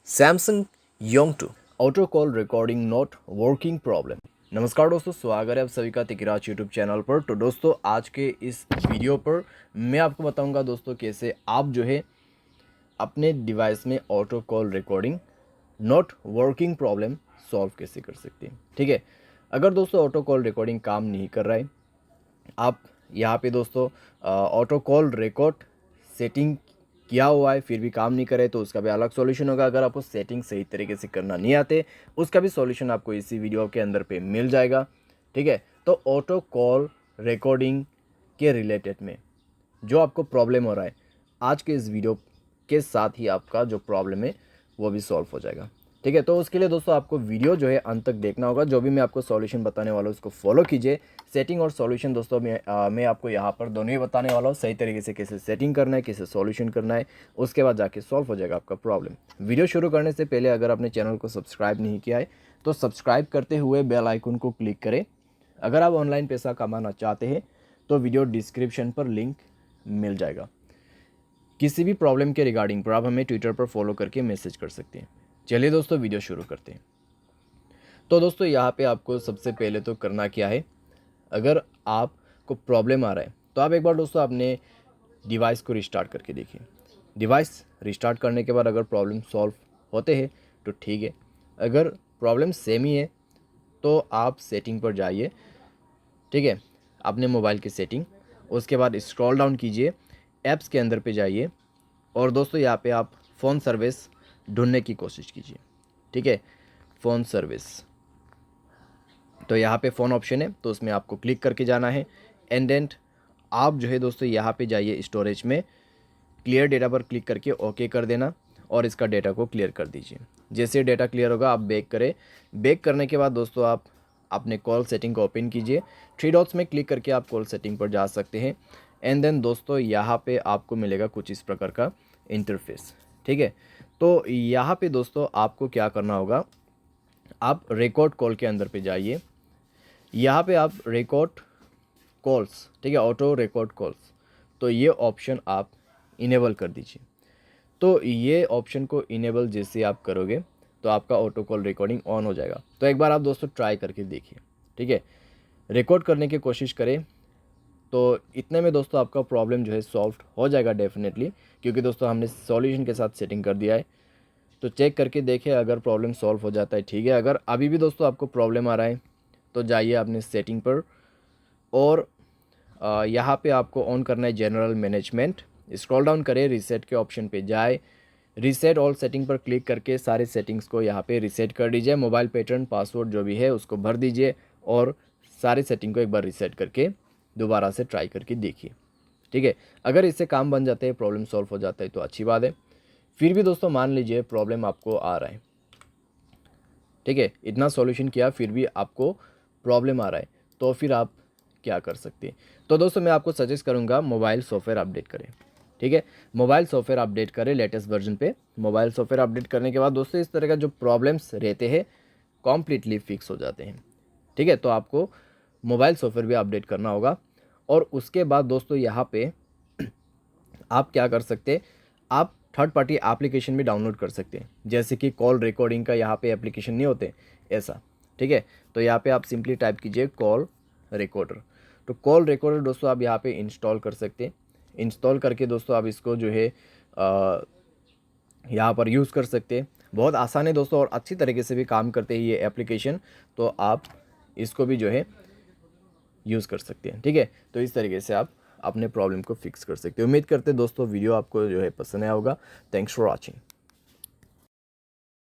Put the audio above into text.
Samsung Yong 2 auto call recording not working problem. नमस्कार दोस्तों, स्वागत है आप सभी का तिकराज यूट्यूब चैनल पर। तो दोस्तों आज के इस वीडियो पर मैं आपको बताऊंगा दोस्तों कैसे आप जो है अपने डिवाइस में auto call recording not working problem solve कैसे कर सकते हैं। ठीक है, अगर दोस्तों ऑटो कॉल रिकॉर्डिंग काम नहीं कर रहा है, आप यहाँ पे दोस्तों ऑटो कॉल रिकॉर्ड सेटिंग किया हुआ है फिर भी काम नहीं करे तो उसका भी अलग सॉल्यूशन होगा। अगर आपको सेटिंग सही तरीके से करना नहीं आते उसका भी सॉल्यूशन आपको इसी वीडियो के अंदर पे मिल जाएगा। ठीक है, तो ऑटो कॉल रिकॉर्डिंग के रिलेटेड में जो आपको प्रॉब्लम हो रहा है, आज के इस वीडियो के साथ ही आपका जो प्रॉब्लम है वो भी सॉल्व हो जाएगा। ठीक है, तो उसके लिए दोस्तों आपको वीडियो जो है अंत तक देखना होगा। जो भी मैं आपको सॉल्यूशन बताने वाला हूँ उसको फॉलो कीजिए। सेटिंग और सॉल्यूशन दोस्तों मैं आपको यहाँ पर दोनों ही बताने वाला हूँ, सही तरीके से कैसे सेटिंग करना है, कैसे सॉल्यूशन करना है, उसके बाद जाके सॉल्व हो जाएगा आपका प्रॉब्लम। वीडियो शुरू करने से पहले अगर आपने चैनल को सब्सक्राइब नहीं किया है तो सब्सक्राइब करते हुए बेल आइकन को क्लिक करें। अगर आप ऑनलाइन पैसा कमाना चाहते हैं तो वीडियो डिस्क्रिप्शन पर लिंक मिल जाएगा। किसी भी प्रॉब्लम के रिगार्डिंग पर आप हमें ट्विटर पर फॉलो करके मैसेज कर सकते हैं। चलिए दोस्तों वीडियो शुरू करते हैं। तो दोस्तों यहाँ पे आपको सबसे पहले तो करना क्या है, अगर आपको प्रॉब्लम आ रहा है तो आप एक बार दोस्तों अपने डिवाइस को रिस्टार्ट करके देखिए। डिवाइस रिस्टार्ट करने के बाद अगर प्रॉब्लम सॉल्व होते हैं तो ठीक है, अगर प्रॉब्लम सेम ही है तो आप सेटिंग पर जाइए। ठीक है, अपने मोबाइल की सेटिंग, उसके बाद स्क्रॉल डाउन कीजिए, ऐप्स के अंदर पे जाइए और दोस्तों यहाँ पे आप फ़ोन सर्विस ढूंढने की कोशिश कीजिए। ठीक है, फ़ोन सर्विस, तो यहाँ पे फ़ोन ऑप्शन है तो उसमें आपको क्लिक करके जाना है। एंड देन आप जो है दोस्तों यहाँ पे जाइए, स्टोरेज में क्लियर डेटा पर क्लिक करके ओके कर देना और इसका डेटा को क्लियर कर दीजिए। जैसे डेटा क्लियर होगा आप बैक करें। बैक करने के बाद दोस्तों आप अपने कॉल सेटिंग को ओपन कीजिए। थ्री डॉट्स में क्लिक करके आप कॉल सेटिंग पर जा सकते हैं। एंड देन दोस्तों यहाँ पे आपको मिलेगा कुछ इस प्रकार का इंटरफेस। ठीक है, तो यहाँ पे दोस्तों आपको क्या करना होगा, आप रिकॉर्ड कॉल के अंदर पे जाइए। यहाँ पे आप रिकॉर्ड कॉल्स, ठीक है, ऑटो रिकॉर्ड कॉल्स, तो ये ऑप्शन आप इनेबल कर दीजिए। तो ये ऑप्शन को इनेबल जैसे आप करोगे तो आपका ऑटो कॉल रिकॉर्डिंग ऑन हो जाएगा। तो एक बार आप दोस्तों ट्राई करके देखिए। ठीक है, रिकॉर्ड करने की कोशिश करें तो इतने में दोस्तों आपका प्रॉब्लम जो है सॉल्व हो जाएगा डेफिनेटली, क्योंकि दोस्तों हमने सॉल्यूशन के साथ सेटिंग कर दिया है। तो चेक करके देखिए, अगर प्रॉब्लम सॉल्व हो जाता है ठीक है। अगर अभी भी दोस्तों आपको प्रॉब्लम आ रहा है तो जाइए अपने सेटिंग पर और यहाँ पे आपको ऑन करना है जनरल मैनेजमेंट। स्क्रॉल डाउन करें, रीसेट के ऑप्शन पे जाए, रीसेट ऑल सेटिंग पर क्लिक करके सारे सेटिंग्स को यहाँ पे रीसेट कर दीजिए। मोबाइल पैटर्न पासवर्ड जो भी है उसको भर दीजिए और सारे सेटिंग को एक बार रीसेट करके दोबारा से ट्राई करके देखिए। ठीक है, अगर इससे काम बन जाते हैं, प्रॉब्लम सॉल्व हो जाता है तो अच्छी बात है। फिर भी दोस्तों मान लीजिए प्रॉब्लम आपको आ रहा है, ठीक है, इतना सॉल्यूशन किया फिर भी आपको प्रॉब्लम आ रहा है, तो फिर आप क्या कर सकते हैं। तो दोस्तों मैं आपको सजेस्ट करूंगा मोबाइल सॉफ्टवेयर अपडेट करें। ठीक है, मोबाइल सॉफ्टवेयर अपडेट करें लेटेस्ट वर्जन पे। मोबाइल सॉफ्टवेयर अपडेट करने के बाद दोस्तों इस तरह का जो प्रॉब्लम्स रहते हैं कॉम्प्लीटली फिक्स हो जाते हैं। ठीक है, तो आपको मोबाइल सॉफ्टवेयर भी अपडेट करना होगा और उसके बाद दोस्तों यहाँ पे आप क्या कर सकते हैं, आप थर्ड पार्टी एप्लीकेशन भी डाउनलोड कर सकते हैं, जैसे कि कॉल रिकॉर्डिंग का यहाँ पे एप्लीकेशन नहीं होते ऐसा। ठीक है, तो यहाँ पे आप सिंपली टाइप कीजिए कॉल रिकॉर्डर। तो कॉल रिकॉर्डर दोस्तों आप यहाँ पे इंस्टॉल कर सकते हैं। इंस्टॉल करके दोस्तों आप इसको जो है यहाँ पर यूज़ कर सकते हैं। बहुत आसान है दोस्तों और अच्छी तरीके से भी काम करते हैं ये एप्लीकेशन, तो आप इसको भी जो है यूज़ कर सकते हैं। ठीक है, तो इस तरीके से आप अपने प्रॉब्लम को फिक्स कर सकते हैं। उम्मीद करते हैं दोस्तों वीडियो आपको जो है पसंद आया होगा। Thanks for watching.